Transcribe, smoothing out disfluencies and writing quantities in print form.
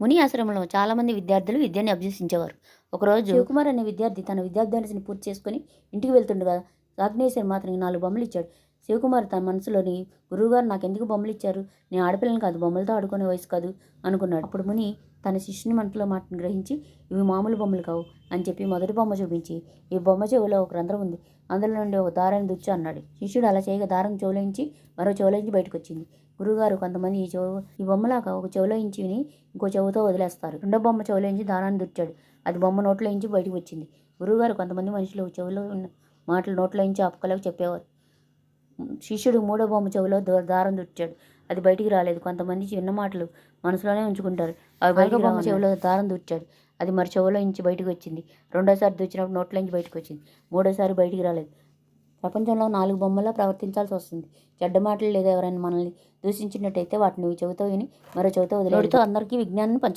ముని ఆశ్రమంలో చాలామంది విద్యార్థులు విద్యని అభ్యసించేవారు. ఒకరోజు శివకుమార్ అనే విద్యార్థి తన విద్యాభ్యాసాన్ని పూర్తి చేసుకుని ఇంటికి వెళ్తుండగా ఆగ్నేశ్వర్ మాత్రం 4 బొమ్మలు ఇచ్చాడు. శివకుమార్ తన మనసులోని, గురువుగారు నాకెందుకు బొమ్మలు ఇచ్చారు, నేను ఆడపిల్లని కాదు, బొమ్మలతో ఆడుకునే వయసు కాదు అనుకున్నాడు. అప్పుడు ముని తన శిష్యుని మనసులో మాటను గ్రహించి, ఇవి మామూలు బొమ్మలు కావు అని చెప్పి మొదటి బొమ్మ చూపించి, ఈ బొమ్మ చెవిలో ఒక రంధ్రం ఉంది, అందులో నుండి ఒక దారాన్ని దుచ్చు అన్నాడు. శిష్యుడు అలా చేయగా దారం చెవులోంచి మరో చెవులోంచి బయటకు వచ్చింది. గురువుగారు కొంతమంది ఈ బొమ్మలాగా ఒక చెవిలో ఇంచి విని ఇంకో చెవితో వదిలేస్తారు. రెండో బొమ్మ చెవిలోంచి దారాన్ని దుచ్చాడు. అది బొమ్మ నోట్లో ఇంచి బయటకు వచ్చింది. గురువుగారు కొంతమంది మనుషులు చెవిలో ఉన్న మాటలు నోట్లో ఇంచి అప్పకలకు చెప్పేవారు. శిష్యుడు మూడో బొమ్మ చెవిలో దారం దుచ్చాడు. అది బయటికి రాలేదు. కొంతమంది చిన్న మాటలు మనసులోనే ఉంచుకుంటారు. అవి బయట బొమ్మ చెవిలో దారం దుచ్చాడు. అది మరి చెవిలో ఇంచి బయటకు వచ్చింది. రెండోసారి దుచ్చినప్పుడు నోట్లోంచి బయటకు వచ్చింది. మూడోసారి బయటికి రాలేదు. ప్రపంచంలో 4 బొమ్మల్లో ప్రవర్తించాల్సి వస్తుంది. చెడ్డ మాటలు లేదా ఎవరైనా మనల్ని దూషించినట్టయితే వాటిని చెవితో విని మరో చెవితో వదిలేయడంతో అందరికీ విజ్ఞానాన్ని పంచాలి.